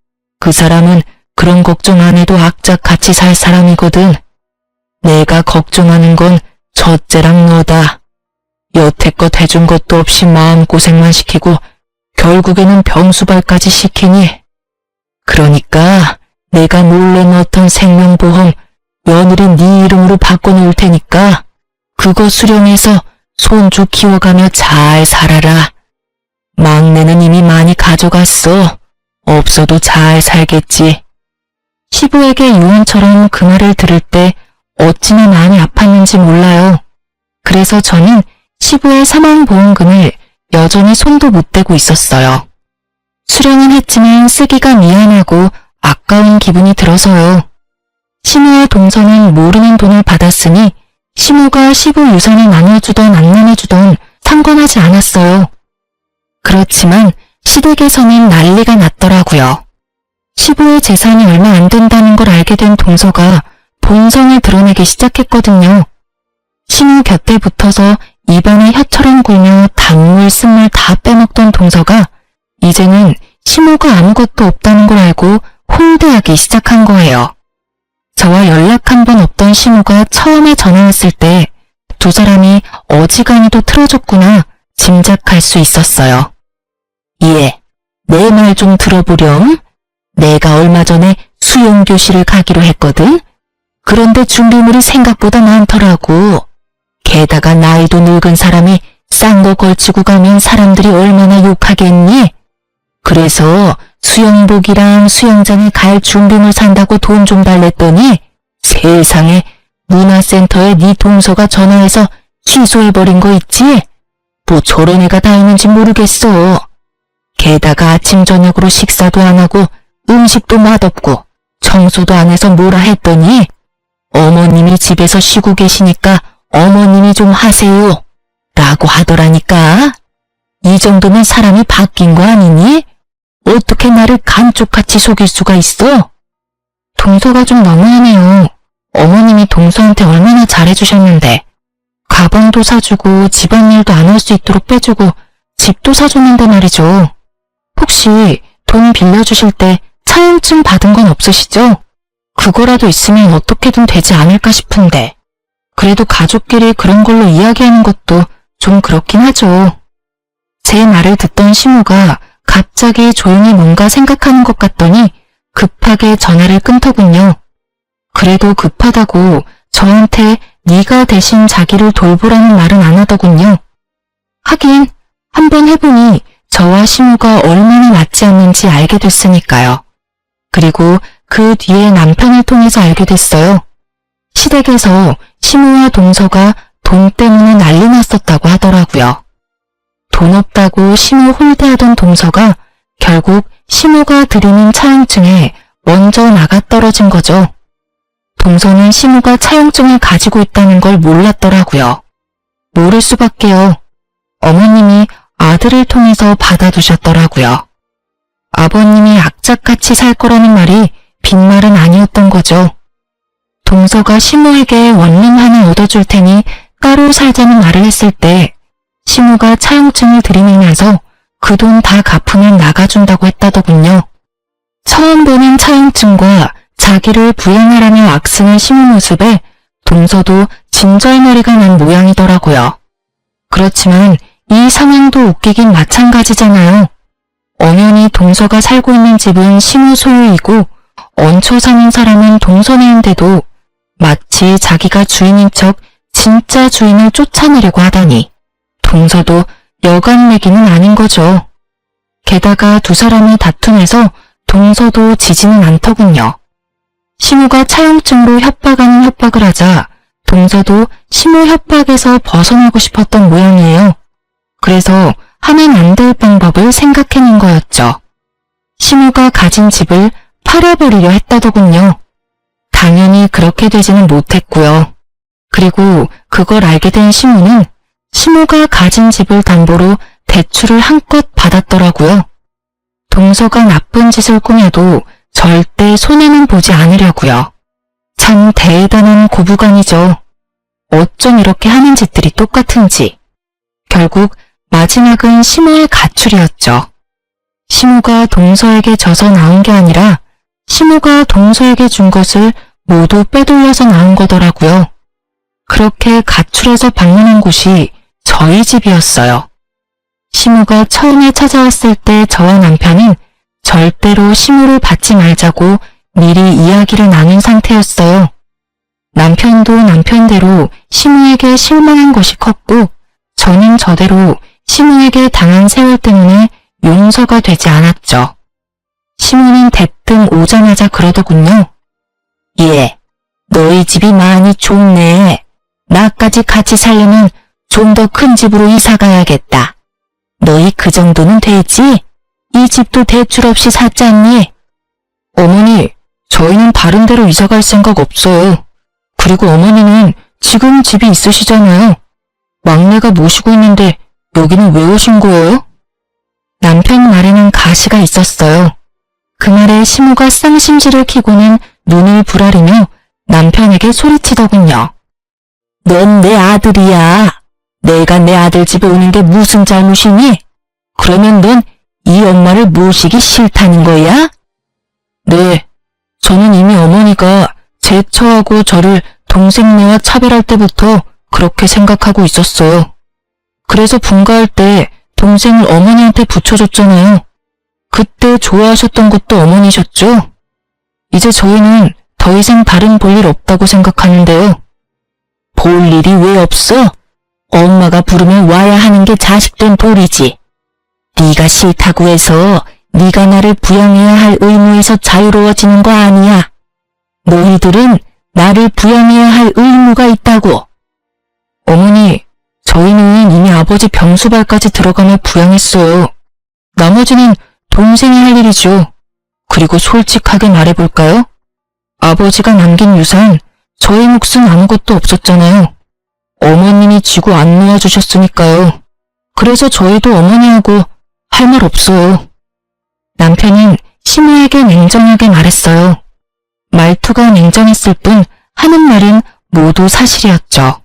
A: 그 사람은 그런 걱정 안 해도 악착같이 살 사람이거든. 내가 걱정하는 건 첫째랑 너다. 여태껏 해준 것도 없이 마음고생만 시키고 결국에는 병수발까지 시키니. 그러니까 내가 몰래 넣었던 생명보험 며느리 네 이름으로 바꿔놓을 테니까 그거 수령해서 손주 키워가며 잘 살아라. 막내는 이미 많이 가져갔어. 없어도 잘 살겠지. 시부에게 유언처럼 그 말을 들을 때 어찌나 마음이 아팠는지 몰라요. 그래서 저는 시부의 사망보험금을 여전히 손도 못 대고 있었어요. 수령은 했지만 쓰기가 미안하고 아까운 기분이 들어서요. 시모와 동서는 모르는 돈을 받았으니 시모가 시부 유산을 나눠주던 안 나눠주던 상관하지 않았어요. 그렇지만 시댁에서는 난리가 났더라고요. 시부의 재산이 얼마 안 된다는 걸 알게 된 동서가 본성을 드러내기 시작했거든요. 시모 곁에 붙어서 입안에 혀처럼 굴며 단물 쓴물 다 빼먹던 동서가 이제는 시모가 아무것도 없다는 걸 알고 홍대하기 시작한 거예요. 저와 연락 한 번 없던 시모가 처음에 전화했을 때 두 사람이 어지간히도 틀어졌구나 짐작할 수 있었어요. 예, 내 말 좀 들어보렴.
B: 내가 얼마 전에 수영교실을 가기로 했거든? 그런데 준비물이 생각보다 많더라고. 게다가 나이도 늙은 사람이 싼 거 걸치고 가면 사람들이 얼마나 욕하겠니? 그래서 수영복이랑 수영장에 갈 준비물 산다고 돈 좀 달랬더니 세상에 문화센터에 네 동서가 전화해서 취소해버린 거 있지? 뭐 저런 애가 다 있는지 모르겠어. 게다가 아침 저녁으로 식사도 안 하고 음식도 맛없고 청소도 안 해서 뭐라 했더니 어머님이 집에서 쉬고 계시니까 어머님이 좀 하세요 라고 하더라니까. 이 정도면 사람이 바뀐 거 아니니? 어떻게 나를 감쪽같이 속일 수가 있어?
A: 동서가 좀 너무하네요. 어머님이 동서한테 얼마나 잘해주셨는데 가방도 사주고 집안일도 안 할 수 있도록 빼주고 집도 사줬는데 말이죠. 혹시 돈 빌려주실 때 차용증 받은 건 없으시죠? 그거라도 있으면 어떻게든 되지 않을까 싶은데 그래도 가족끼리 그런 걸로 이야기하는 것도 좀 그렇긴 하죠. 제 말을 듣던 시모가 갑자기 조용히 뭔가 생각하는 것 같더니 급하게 전화를 끊더군요. 그래도 급하다고 저한테 네가 대신 자기를 돌보라는 말은 안 하더군요. 하긴 한번 해보니 저와 시모가 얼마나 맞지 않는지 알게 됐으니까요. 그리고 그 뒤에 남편을 통해서 알게 됐어요. 시댁에서 시모와 동서가 돈 때문에 난리 났었다고 하더라고요. 돈 없다고 시모 홀대하던 동서가 결국 시모가 드리는 차용증에 먼저 나가 떨어진 거죠. 동서는 시모가 차용증을 가지고 있다는 걸 몰랐더라고요. 모를 수밖에요. 어머님이 아들을 통해서 받아두셨더라고요. 아버님이 악착같이 살 거라는 말이 빈말은 아니었던 거죠. 동서가 시모에게 원룸 하나 얻어줄 테니 따로 살자는 말을 했을 때 시모가 차용증을 들이밀면서 그 돈 다 갚으면 나가준다고 했다더군요. 처음 보는 차용증과 자기를 부양하라며 악쓰는 시모 모습에 동서도 진절머리가 난 모양이더라고요. 그렇지만 이 상황도 웃기긴 마찬가지잖아요. 엄연히 동서가 살고 있는 집은 시모 소유이고 얹혀 사는 사람은 동서네인데도 마치 자기가 주인인 척 진짜 주인을 쫓아내려고 하다니 동서도 여간매기는 아닌 거죠. 게다가 두 사람이 다툼해서 동서도 지지는 않더군요. 시모가 차용증으로 협박하는 협박을 하자 동서도 시모 협박에서 벗어나고 싶었던 모양이에요. 그래서 하면 안 될 방법을 생각해낸 거였죠. 시모가 가진 집을 팔아버리려 했다더군요. 당연히 그렇게 되지는 못했고요. 그리고 그걸 알게 된 시모는 시모가 가진 집을 담보로 대출을 한껏 받았더라고요. 동서가 나쁜 짓을 꾸며도 절대 손해는 보지 않으려고요. 참 대단한 고부간이죠. 어쩜 이렇게 하는 짓들이 똑같은지. 결국 마지막은 시모의 가출이었죠. 시모가 동서에게 져서 나온 게 아니라 시모가 동서에게 준 것을 모두 빼돌려서 나온 거더라고요. 그렇게 가출해서 방문한 곳이 저희 집이었어요. 시모가 처음에 찾아왔을 때 저와 남편은 절대로 시모를 받지 말자고 미리 이야기를 나눈 상태였어요. 남편도 남편대로 시모에게 실망한 것이 컸고 저는 저대로 시모에게 당한 세월 때문에 용서가 되지 않았죠. 시모는 대뜸 오자마자 그러더군요. 예, 너희 집이 많이 좁네. 나까지 같이 살려면 좀 더 큰 집으로 이사 가야겠다. 너희 그 정도는 되지? 이 집도 대출 없이 샀잖니? 어머니, 저희는 다른 데로 이사 갈 생각 없어요. 그리고 어머니는 지금 집이 있으시잖아요. 막내가 모시고 있는데 여기는 왜 오신 거예요? 남편 말에는 가시가 있었어요. 그 말에 시모가 쌍심지를 켜고는 눈을 부라리며 남편에게 소리치더군요. 넌 내 아들이야. 내가 내 아들 집에 오는 게 무슨 잘못이니? 그러면 넌 이 엄마를 모시기 싫다는 거야? 네, 저는 이미 어머니가 제 처하고 저를 동생네와 차별할 때부터 그렇게 생각하고 있었어요. 그래서 분가할 때 동생을 어머니한테 붙여줬잖아요. 그때 좋아하셨던 것도 어머니셨죠? 이제 저희는 더 이상 다른 볼 일 없다고 생각하는데요.
B: 볼 일이 왜 없어? 엄마가 부르면 와야 하는 게 자식된 도리지. 네가 싫다고 해서 네가 나를 부양해야 할 의무에서 자유로워지는 거 아니야. 너희들은 나를 부양해야 할 의무가 있다고.
A: 어머니, 저희는 이미 아버지 병수발까지 들어가며 부양했어요. 나머지는 동생이 할 일이죠. 그리고 솔직하게 말해볼까요? 아버지가 남긴 유산, 저희 몫은 아무것도 없었잖아요. 어머님이 쥐고 안 놓아주셨으니까요. 그래서 저희도 어머니하고 할 말 없어요. 남편은 시모에게 냉정하게 말했어요. 말투가 냉정했을 뿐 하는 말은 모두 사실이었죠.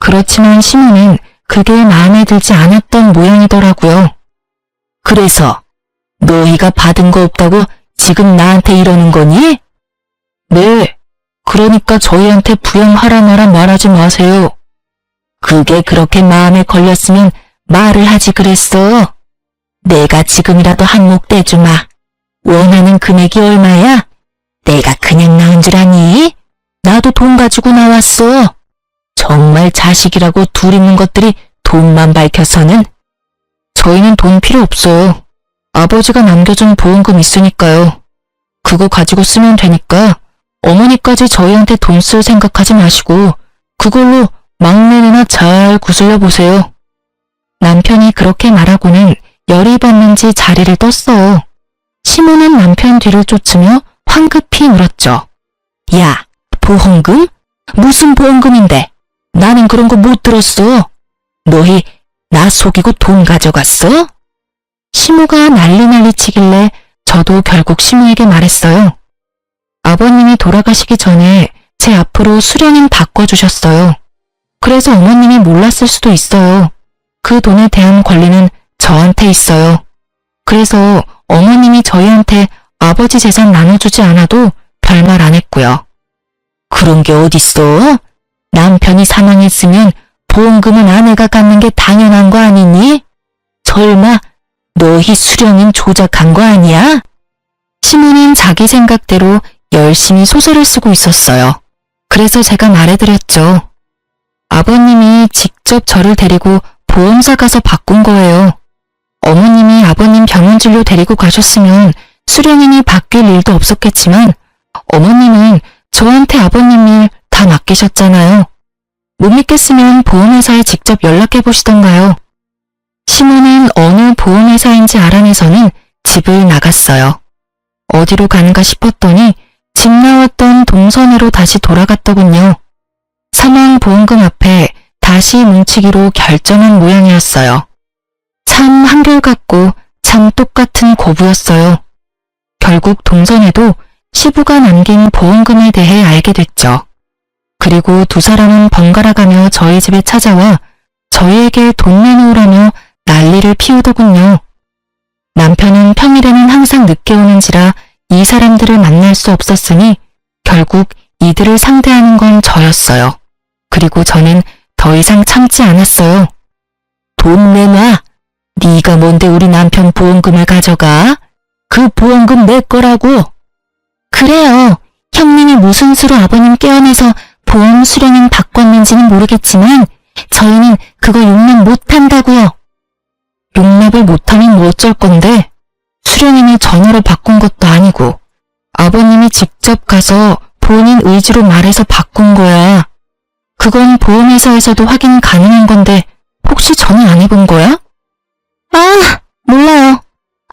A: 그렇지만 시모는 그게 마음에 들지 않았던 모양이더라고요.
B: 그래서 너희가 받은 거 없다고 지금 나한테 이러는 거니?
A: 네, 그러니까 저희한테 부양하라 말하지 마세요.
B: 그게 그렇게 마음에 걸렸으면 말을 하지 그랬어. 내가 지금이라도 한몫 떼주마. 원하는 금액이 얼마야? 내가 그냥 나온 줄 아니? 나도 돈 가지고 나왔어. 정말 자식이라고 둘 있는 것들이 돈만 밝혀서는.
A: 저희는 돈 필요 없어요. 아버지가 남겨준 보험금 있으니까요. 그거 가지고 쓰면 되니까 어머니까지 저희한테 돈 쓸 생각하지 마시고 그걸로 막내나 잘 구슬려 보세요. 남편이 그렇게 말하고는 열이 받는지 자리를 떴어요. 시모는 남편 뒤를 쫓으며 황급히 물었죠.
B: 야, 보험금? 무슨 보험금인데? 나는 그런 거 못 들었어. 너희 나 속이고 돈 가져갔어?
A: 시모가 난리 치길래 저도 결국 시모에게 말했어요. 아버님이 돌아가시기 전에 제 앞으로 수령인 바꿔주셨어요. 그래서 어머님이 몰랐을 수도 있어요. 그 돈에 대한 권리는 저한테 있어요. 그래서 어머님이 저희한테 아버지 재산 나눠주지 않아도 별말 안 했고요.
B: 그런 게 어딨어? 남편이 사망했으면 보험금은 아내가 갖는 게 당연한 거 아니니? 설마 너희 수령인 조작한 거 아니야?
A: 시모는 자기 생각대로 열심히 소설을 쓰고 있었어요. 그래서 제가 말해드렸죠. 아버님이 직접 저를 데리고 보험사 가서 바꾼 거예요. 어머님이 아버님 병원 진료 데리고 가셨으면 수령인이 바뀔 일도 없었겠지만 어머님은 저한테 아버님 일 다 맡기셨잖아요. 못 믿겠으면 보험회사에 직접 연락해 보시던가요. 시모는 어느 보험회사인지 알아내서는 집을 나갔어요. 어디로 가는가 싶었더니 집 나왔던 동선으로 다시 돌아갔더군요. 사망보험금 앞에 다시 뭉치기로 결정한 모양이었어요. 참 한결같고 참 똑같은 고부였어요. 결국 동선에도 시부가 남긴 보험금에 대해 알게 됐죠. 그리고 두 사람은 번갈아가며 저희 집에 찾아와 저희에게 돈 내놓으라며 난리를 피우더군요. 남편은 평일에는 항상 늦게 오는지라 이 사람들을 만날 수 없었으니 결국 이들을 상대하는 건 저였어요. 그리고 저는 더 이상 참지 않았어요.
B: 돈 내놔. 네가 뭔데 우리 남편 보험금을 가져가? 그 보험금 내 거라고.
A: 그래요. 형님이 무슨 수로 아버님 깨어내서 보험 수령인 바꿨는지는 모르겠지만 저희는 그거 용납 못한다고요. 용납을 못하면 뭐 어쩔 건데 수령인이 전화로 바꾼 것도 아니고 아버님이 직접 가서 본인 의지로 말해서 바꾼 거야. 그건 보험회사에서도 확인 가능한 건데 혹시 전화 안 해본 거야? 아, 몰라요.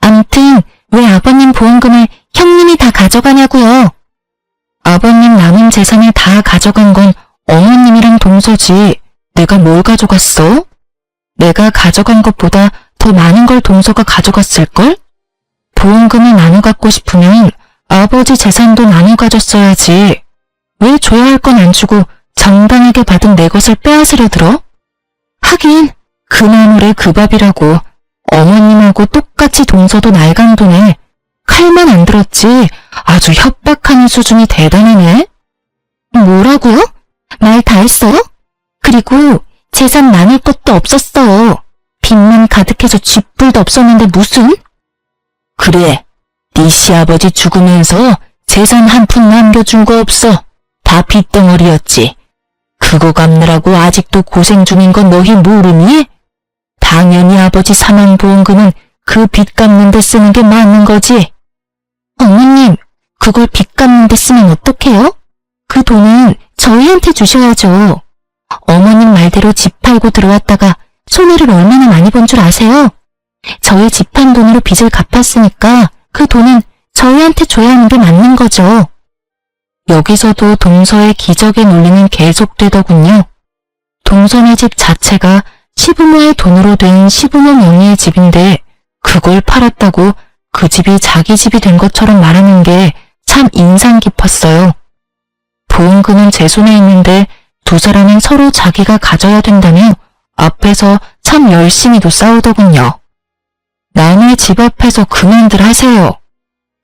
A: 암튼 왜 아버님 보험금을 형님이 다 가져가냐고요. 아버님 남은 재산을 다 가져간 건 어머님이랑 동서지 내가 뭘 가져갔어? 내가 가져간 것보다 더 많은 걸 동서가 가져갔을걸? 보험금을 나눠 갖고 싶으면 아버지 재산도 나눠 가졌어야지. 왜 줘야 할 건 안 주고 정당하게 받은 내 것을 빼앗으려 들어? 하긴 그 나물의 그 밥이라고. 어머님하고 똑같이 동서도 낡은 돈에 칼만 안 들었지 아주 협박하는 수준이 대단하네. 뭐라고요? 말 다 했어? 그리고 재산 나눌 것도 없었어. 빚만 가득해서 쥐뿔도 없었는데 무슨?
B: 그래, 네 시아버지 죽으면서 재산 한 푼 남겨준 거 없어. 다 빚덩어리였지. 그거 갚느라고 아직도 고생 중인 건 너희 모르니? 당연히 아버지 사망보험금은 그 빚 갚는 데 쓰는 게 맞는 거지. 어머님, 그걸 빚 갚는 데 쓰면 어떡해요? 그 돈은 저희한테 주셔야죠. 어머님 말대로 집 팔고 들어왔다가 손해를 얼마나 많이 본 줄 아세요? 저희 집 판 돈으로 빚을 갚았으니까 그 돈은 저희한테 줘야 하는 게 맞는 거죠. 여기서도 동서의 기적의 논리는 계속되더군요. 동서네 집 자체가 시부모의 돈으로 된 시부모 명의의 집인데 그걸 팔았다고 그 집이 자기 집이 된 것처럼 말하는 게 참 인상 깊었어요. 보험금은 제 손에 있는데 두 사람은 서로 자기가 가져야 된다며 앞에서 참 열심히도 싸우더군요. 남의 집 앞에서 그만들 하세요.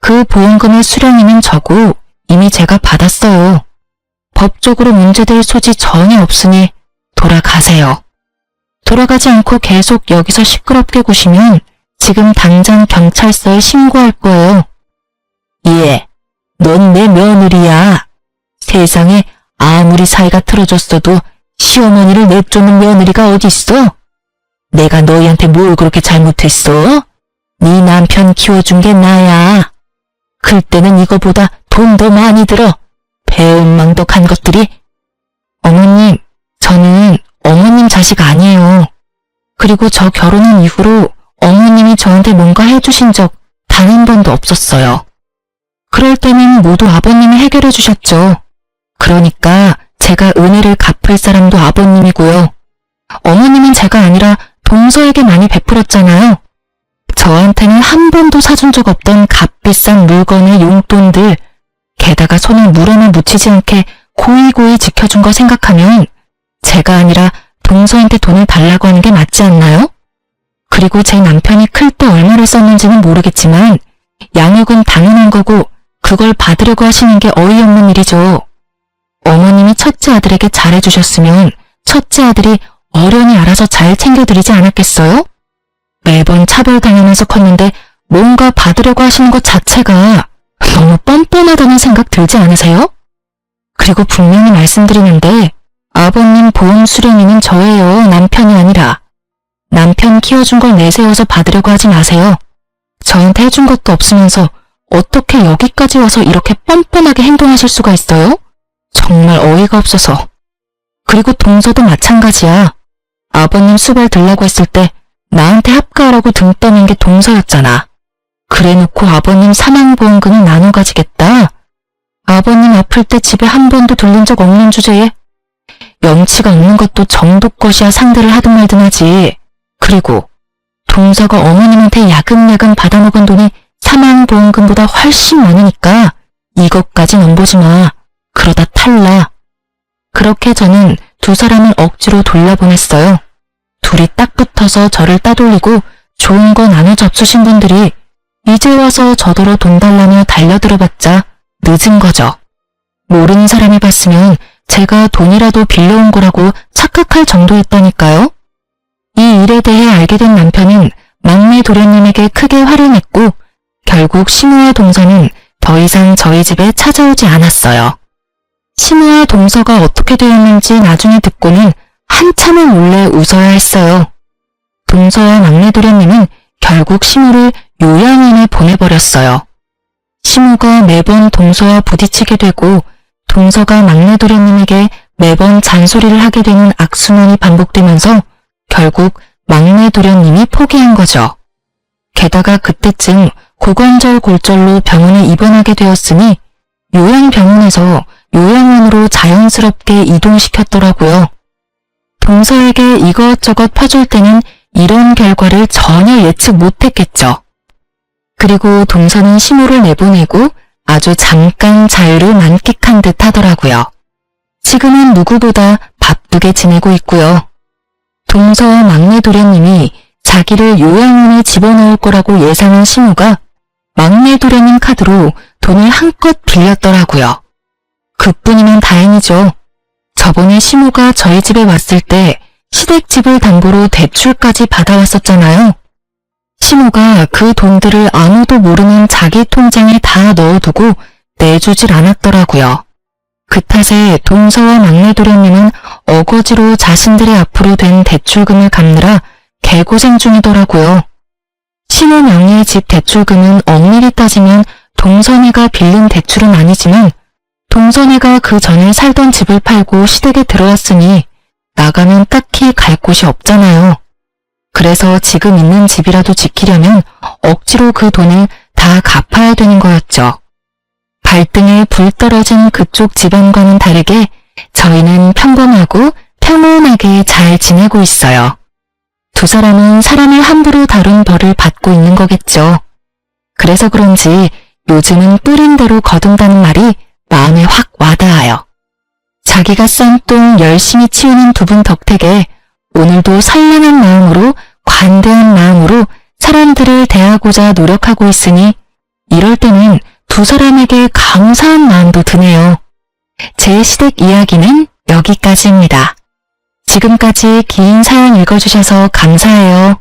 B: 그 보험금의 수령인은 저고 이미 제가 받았어요. 법적으로 문제될 소지 전혀 없으니 돌아가세요. 돌아가지 않고 계속 여기서 시끄럽게 구시면 지금 당장 경찰서에 신고할 거예요. 예, 넌 내 며느리야. 세상에 아무리 사이가 틀어졌어도 시어머니를 내쫓는 며느리가 어딨어? 내가 너희한테 뭘 그렇게 잘못했어? 네 남편 키워준 게 나야. 클 때는 이거보다 돈 더 많이 들어. 배은망덕한 것들이. 어머님, 저는 어머님 자식 아니에요. 그리고 저 결혼한 이후로 어머님이 저한테 뭔가 해주신 적 단 한 번도 없었어요. 그럴 때는 모두 아버님이 해결해 주셨죠. 그러니까 제가 은혜를 갚을 사람도 아버님이고요. 어머님은 제가 아니라 동서에게 많이 베풀었잖아요. 저한테는 한 번도 사준 적 없던 값비싼 물건의 용돈들, 게다가 손을 물에나 묻히지 않게 고이고이 지켜준 거 생각하면 제가 아니라 동서한테 돈을 달라고 하는 게 맞지 않나요? 그리고 제 남편이 클 때 얼마를 썼는지는 모르겠지만 양육은 당연한 거고 그걸 받으려고 하시는 게 어이없는 일이죠. 어머님이 첫째 아들에게 잘해주셨으면 첫째 아들이 어련히 알아서 잘 챙겨드리지 않았겠어요? 매번 차별당하면서 컸는데 뭔가 받으려고 하시는 것 자체가 너무 뻔뻔하다는 생각 들지 않으세요? 그리고 분명히 말씀드리는데 아버님 보험 수령인은 저예요. 남편이 아니라. 남편 키워준 걸 내세워서 받으려고 하지 마세요. 저한테 해준 것도 없으면서 어떻게 여기까지 와서 이렇게 뻔뻔하게 행동하실 수가 있어요? 정말 어이가 없어서. 그리고 동서도 마찬가지야. 아버님 수발 들라고 했을 때 나한테 합가하라고 등 떠민 게 동서였잖아. 그래놓고 아버님 사망보험금을 나눠 가지겠다. 아버님 아플 때 집에 한 번도 들른 적 없는 주제에 염치가 없는 것도 정도 것이야 상대를 하든 말든 하지. 그리고 동서가 어머님한테 야금야금 받아먹은 돈이 사망보험금보다 훨씬 많으니까 이것까지 넘보지 마. 그러다 탈나. 그렇게 저는 두 사람을 억지로 돌려보냈어요. 둘이 딱 붙어서 저를 따돌리고 좋은 거 나눠 접수신 분들이 이제 와서 저더러 돈 달라며 달려들어봤자 늦은 거죠. 모르는 사람이 봤으면 제가 돈이라도 빌려온 거라고 착각할 정도였다니까요. 이 일에 대해 알게 된 남편은 막내 도련님에게 크게 화를 냈고 결국 시모와 동서는 더 이상 저희 집에 찾아오지 않았어요. 시모와 동서가 어떻게 되었는지 나중에 듣고는 한참을 몰래 웃어야 했어요. 동서와 막내 도련님은 결국 시모를 요양원에 보내버렸어요. 시모가 매번 동서와 부딪히게 되고 동서가 막내 도련님에게 매번 잔소리를 하게 되는 악순환이 반복되면서 결국 막내 도련님이 포기한 거죠. 게다가 그때쯤 고관절 골절로 병원에 입원하게 되었으니 요양병원에서 요양원으로 자연스럽게 이동시켰더라고요. 동서에게 이것저것 퍼줄 때는 이런 결과를 전혀 예측 못했겠죠. 그리고 동서는 시모를 내보내고 아주 잠깐 자유를 만끽한 듯 하더라고요. 지금은 누구보다 바쁘게 지내고 있고요. 동서와 막내 도련님이 자기를 요양원에 집어넣을 거라고 예상한 시모가 막내 도련님 카드로 돈을 한껏 빌렸더라고요. 그뿐이면 다행이죠. 저번에 시모가 저희 집에 왔을 때 시댁집을 담보로 대출까지 받아왔었잖아요.
A: 시모가 그 돈들을 아무도 모르는 자기 통장에 다 넣어두고 내주질 않았더라고요. 그 탓에 동서와 막내 도련님은 어거지로 자신들의 앞으로 된 대출금을 갚느라 개고생 중이더라고요. 시모 명의의 집 대출금은 엄밀히 따지면 동선이가 빌린 대출은 아니지만 동선이가 그 전에 살던 집을 팔고 시댁에 들어왔으니 나가면 딱히 갈 곳이 없잖아요. 그래서 지금 있는 집이라도 지키려면 억지로 그 돈을 다 갚아야 되는 거였죠. 발등에 불 떨어진 그쪽 집안과는 다르게 저희는 평범하고 평온하게 잘 지내고 있어요. 두 사람은 사람을 함부로 다룬 벌을 받고 있는 거겠죠. 그래서 그런지 요즘은 뿌린 대로 거둔다는 말이 마음에 확 와닿아요. 자기가 싼 똥 열심히 치우는 두 분 덕택에 오늘도 선량한 마음으로 관대한 마음으로 사람들을 대하고자 노력하고 있으니 이럴 때는 두 사람에게 감사한 마음도 드네요. 제 시댁 이야기는 여기까지입니다. 지금까지 긴 사연 읽어주셔서 감사해요.